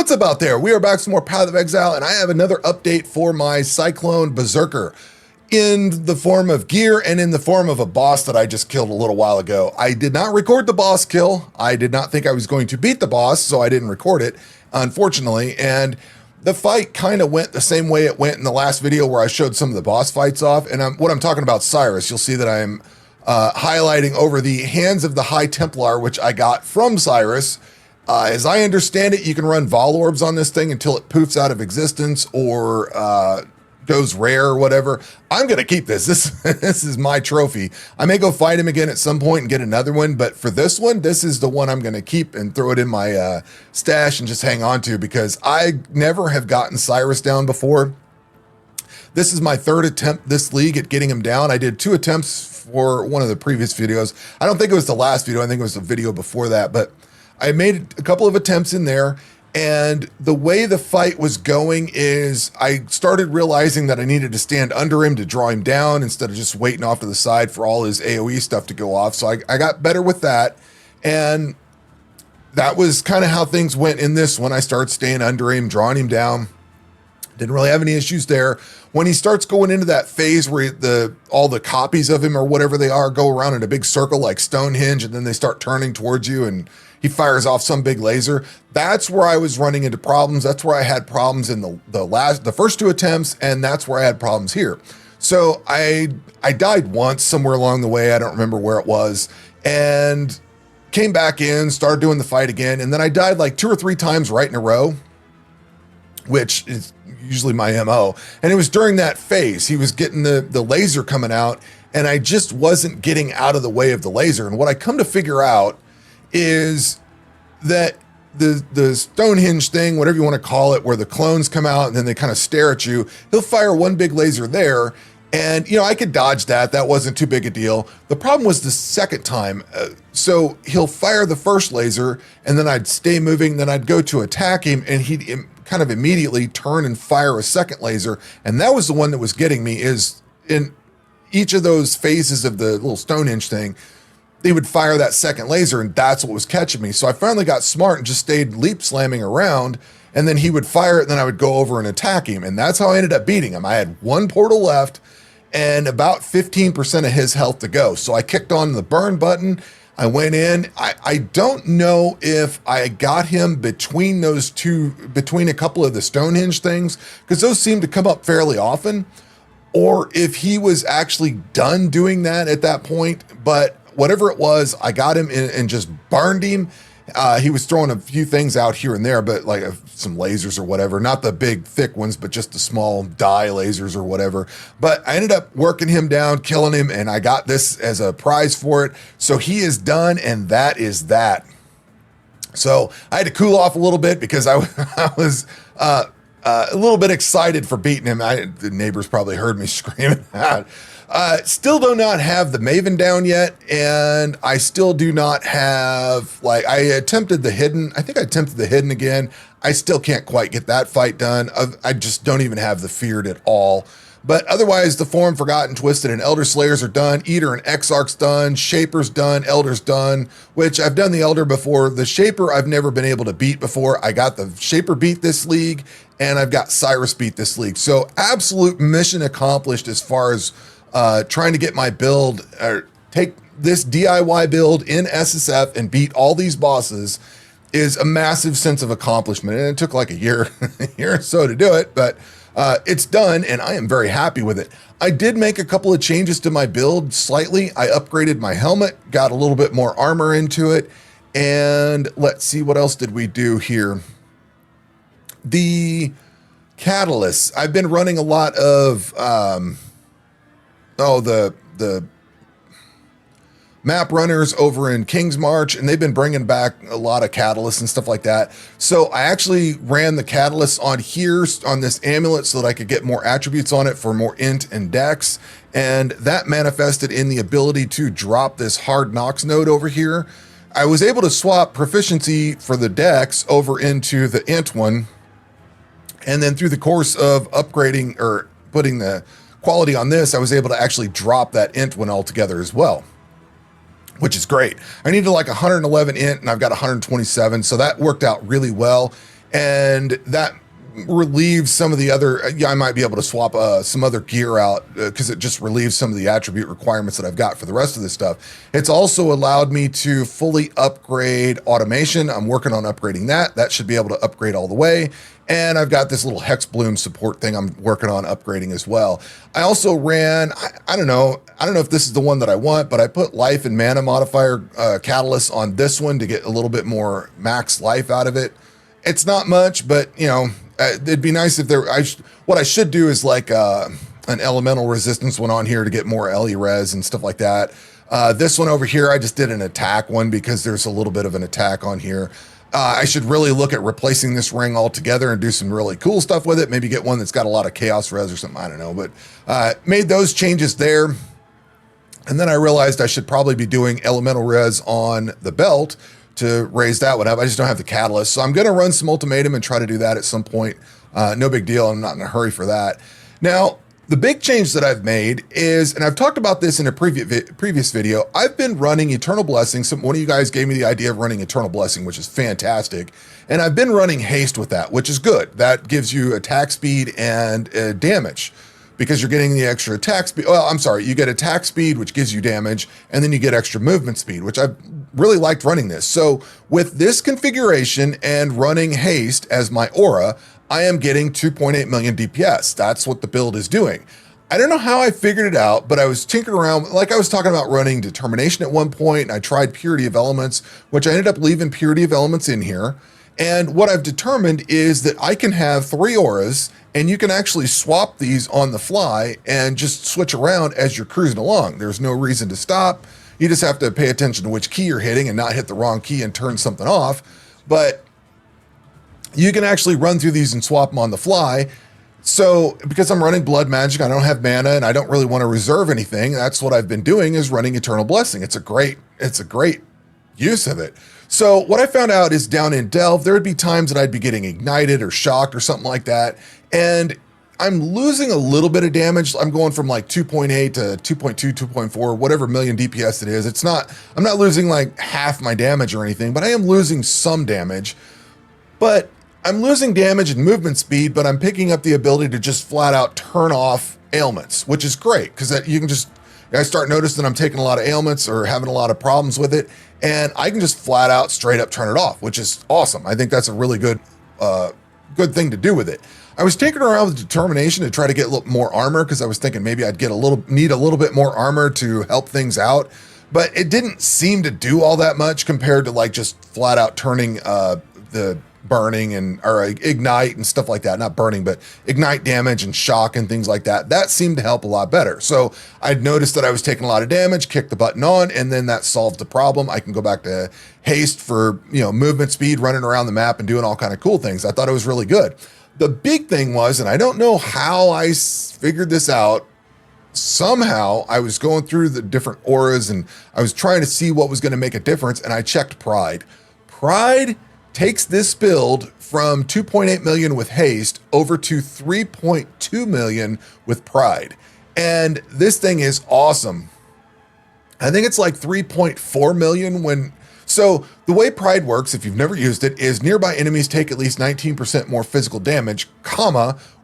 What's up out there? We are back with some more Path of Exile, and I have another update for my Cyclone Berserker in the form of gear and in the form of a boss that I just killed a little while ago. I did not record the boss kill. I did not think I was going to beat the boss, so I didn't record it, unfortunately. And the fight kind of went the same way it went in the last video where I showed some of the boss fights off. And what I'm talking about, Sirus, you'll see that I'm highlighting over the Hands of the High Templar, which I got from Sirus. As I understand it, you can run Vol Orbs on this thing until it poofs out of existence or goes rare or whatever. I'm going to keep this. This is my trophy. I may go fight him again at some point and get another one, but for this one, this is the one I'm going to keep and throw it in my stash and just hang on to because I never have gotten Sirus down before. This is my third attempt this league at getting him down. I did 2 attempts for one of the previous videos. I don't think it was the last video. I think it was the video before that, but I made a couple of attempts in there, and the way the fight was going is I started realizing that I needed to stand under him to draw him down instead of just waiting off to the side for all his AoE stuff to go off. So I got better with that, and that was kind of how things went in this one. I started staying under him, drawing him down. Didn't really have any issues there. When he starts going into that phase where all the copies of him or whatever they are go around in a big circle like Stonehenge, and then they start turning towards you and he fires off some big laser. That's where I was running into problems. That's where I had problems in the first 2 attempts, and that's where I had problems here. So I died once somewhere along the way. I don't remember where it was, and came back in, started doing the fight again, and then I died like 2 or 3 times right in a row, which is usually my MO. And it was during that phase. He was getting the laser coming out, and I just wasn't getting out of the way of the laser. And what I come to figure out is that the Stonehenge thing, whatever you want to call it, where the clones come out and then they kind of stare at you, he'll fire one big laser there. And, you know, I could dodge that. That wasn't too big a deal. The problem was the second time. So he'll fire the first laser, and then I'd stay moving. Then I'd go to attack him, and he'd kind of immediately turn and fire a second laser. And that was the one that was getting me, is in each of those phases of the little Stonehenge thing, they would fire that second laser, and that's what was catching me. So I finally got smart and just stayed leap slamming around, and then he would fire it, and then I would go over and attack him. And that's how I ended up beating him. I had 1 portal left and about 15% of his health to go. So I kicked on the burn button. I went in. I don't know if I got him between those two, between a couple of the Stonehenge things, because those seem to come up fairly often, or if he was actually done doing that at that point. But whatever it was, I got him in and just burned him. He was throwing a few things out here and there, but like some lasers or whatever, not the big thick ones, but just the small dye lasers or whatever. But I ended up working him down, killing him, and I got this as a prize for it. So he is done, and that is that. So I had to cool off a little bit because I was a little bit excited for beating him. The neighbors probably heard me screaming out. Still do not have the Maven down yet, and I still do not have, like, I attempted the Hidden. I think I attempted the Hidden again. I still can't quite get that fight done. I just don't even have the Feared at all. But otherwise, the Form, Forgotten, Twisted, and Elder Slayers are done. Eater and Exarch's done. Shaper's done. Elder's done, which I've done the Elder before. The Shaper I've never been able to beat before. I got the Shaper beat this league, and I've got Sirus beat this league. So absolute mission accomplished as far as trying to get my build, or take this DIY build in SSF and beat all these bosses is a massive sense of accomplishment. And it took like a year or so to do it, but it's done, and I am very happy with it. I did make a couple of changes to my build slightly. I upgraded my helmet, got a little bit more armor into it, and let's see, what else did we do here? The catalysts. I've been running a lot of the map runners over in King's March, and they've been bringing back a lot of catalysts and stuff like that. So I actually ran the catalysts on here on this amulet so that I could get more attributes on it for more int and dex, and that manifested in the ability to drop this hard knocks node over here. I was able to swap proficiency for the dex over into the int one, and then through the course of upgrading or putting the quality on this, I was able to actually drop that int one altogether as well, which is great. I needed like 111 int, and I've got 127, so that worked out really well. and that relieves some of the other, I might be able to swap some other gear out because it just relieves some of the attribute requirements that I've got for the rest of this stuff. It's also allowed me to fully upgrade automation. I'm working on upgrading that. That should be able to upgrade all the way. And I've got this little Hex Bloom support thing I'm working on upgrading as well. I also ran, I don't know if this is the one that I want, but I put life and mana modifier catalyst on this one to get a little bit more max life out of it. It's not much, but you know, it'd be nice if there, what I should do is like an elemental resistance one on here to get more LE res and stuff like that. This one over here, I just did an attack one because there's a little bit of an attack on here. I should really look at replacing this ring altogether and do some really cool stuff with it. Maybe get one that's got a lot of chaos res or something. I don't know, but made those changes there. And then I realized I should probably be doing elemental res on the belt to raise that one up. I just don't have the catalyst. So I'm going to run some ultimatum and try to do that at some point. No big deal. I'm not in a hurry for that. Now, the big change that I've made is, and I've talked about this in a previous video, I've been running Eternal Blessing. One of you guys gave me the idea of running Eternal Blessing, which is fantastic. And I've been running haste with that, which is good. That gives you attack speed and damage, because you're getting the extra attack speed. Well, I'm sorry, you get attack speed, which gives you damage, and then you get extra movement speed, which I've really liked running this. So with this configuration and running haste as my aura, I am getting 2.8 million DPS. That's what the build is doing. I don't know how I figured it out, but I was tinkering around, like I was talking about running determination at one point, and I tried purity of elements, which I ended up leaving purity of elements in here. And what I've determined is that I can have 3 auras, and you can actually swap these on the fly and just switch around as you're cruising along. There's no reason to stop. You just have to pay attention to which key you're hitting and not hit the wrong key and turn something off. But you can actually run through these and swap them on the fly. So because I'm running blood magic, I don't have mana and I don't really want to reserve anything. That's what I've been doing, is running Eternal Blessing. It's a great use of it. So what I found out is down in Delve, there would be times that I'd be getting ignited or shocked or something like that. And I'm losing a little bit of damage. I'm going from like 2.8 to 2.2, 2.4, whatever million DPS it is. I'm not losing like half my damage or anything, but I am losing some damage. But I'm losing damage and movement speed, but I'm picking up the ability to just flat out turn off ailments, which is great, because you can just, I start noticing I'm taking a lot of ailments or having a lot of problems with it, and I can just flat out straight up turn it off, which is awesome. I think that's a really good thing to do with it. I was tinkering around with determination to try to get a little more armor, because I was thinking maybe I'd need a little bit more armor to help things out, but it didn't seem to do all that much compared to like just flat out turning the burning or ignite and stuff like that. Not burning, but ignite damage and shock and things like that. That seemed to help a lot better. So I'd noticed that I was taking a lot of damage, kicked the button on, and then that solved the problem. I can go back to haste for, movement speed, running around the map and doing all kind of cool things. I thought it was really good. The big thing was, and I don't know how I figured this out, somehow I was going through the different auras and I was trying to see what was going to make a difference, and I checked Pride. Pride takes this build from 2.8 million with haste over to 3.2 million with Pride. And this thing is awesome. I think it's like 3.4 million so the way Pride works, if you've never used it, is nearby enemies take at least 19% more physical damage,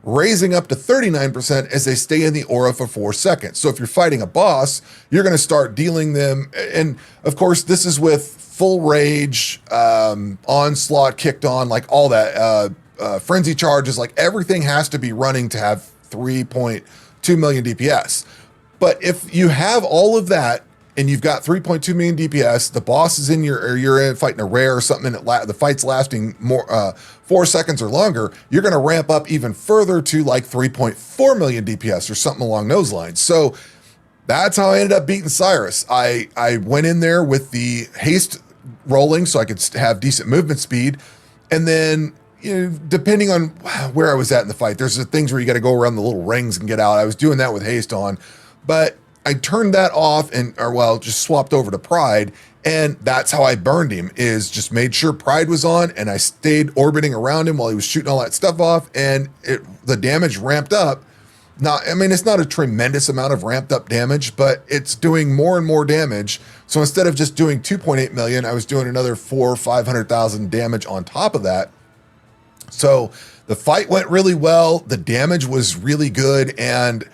raising up to 39% as they stay in the aura for 4 seconds. So if you're fighting a boss, you're going to start dealing them. And of course, this is with full rage, onslaught kicked on, like all that, frenzy charges, like everything has to be running to have 3.2 million DPS. But if you have all of that and you've got 3.2 million DPS, the boss is you're fighting a rare or something, and the fight's lasting more 4 seconds or longer, you're going to ramp up even further to like 3.4 million DPS or something along those lines. So that's how I ended up beating Sirus. I went in there with the haste rolling so I could have decent movement speed, and then depending on where I was at in the fight, there's the things where you got to go around the little rings and get out. I was doing that with haste on, but I turned that off just swapped over to Pride, and that's how I burned him, is just made sure Pride was on, and I stayed orbiting around him while he was shooting all that stuff off, and the damage ramped up. It's not a tremendous amount of ramped up damage, but it's doing more and more damage. So instead of just doing 2.8 million, I was doing another 400,000 or 500,000 damage on top of that. So the fight went really well. The damage was really good. And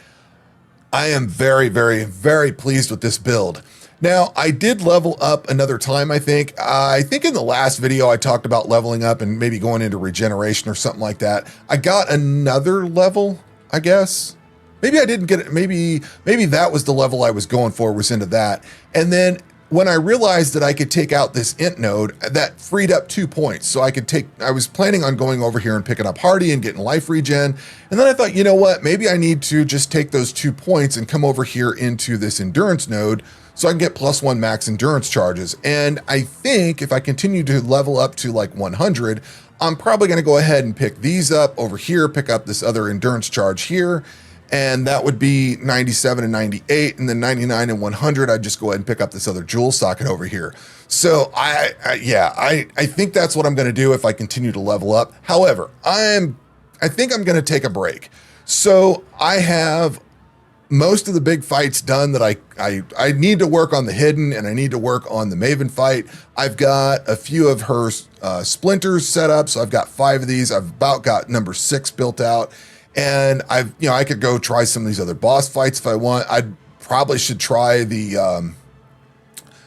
I am very, very, very pleased with this build. Now, I did level up another time, I think. I think in the last video, I talked about leveling up and maybe going into regeneration or something like that. I got another level, I guess. Maybe I didn't get it. Maybe that was the level I was going for, was into that. And then when I realized that I could take out this int node, that freed up 2 points. So I was planning on going over here and picking up Hardy and getting life regen. And then I thought, you know what? Maybe I need to just take those 2 points and come over here into this endurance node so I can get +1 max endurance charges. And I think if I continue to level up to like 100, I'm probably going to go ahead and pick these up over here, pick up this other endurance charge here. And that would be 97 and 98, and then 99 and 100. I'd just go ahead and pick up this other jewel socket over here. So I think that's what I'm going to do if I continue to level up. However, I think I'm going to take a break. So I have most of the big fights done that I need to work on the hidden, and I need to work on the Maven fight. I've got a few of her splinters set up, so I've got 5 of these. I've about got number 6 built out, and I could go try some of these other boss fights if I want. I probably should try the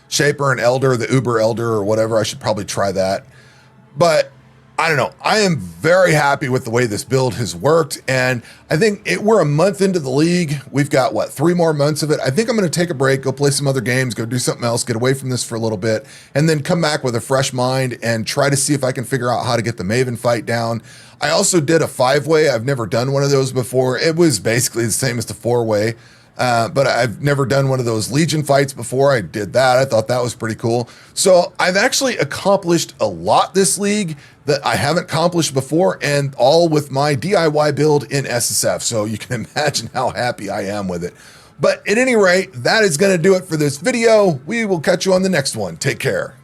Shaper and Elder, the Uber Elder or whatever. I should probably try that, but I don't know. I am very happy with the way this build has worked, and I think we're a month into the league. We've got, 3 more months of it. I think I'm going to take a break, go play some other games, go do something else, get away from this for a little bit, and then come back with a fresh mind and try to see if I can figure out how to get the Maven fight down. I also did a 5-way. I've never done one of those before. It was basically the same as the 4-way. But I've never done one of those Legion fights before. I did that. I thought that was pretty cool. So I've actually accomplished a lot this league that I haven't accomplished before, and all with my DIY build in SSF. So you can imagine how happy I am with it. But at any rate, that is going to do it for this video. We will catch you on the next one. Take care.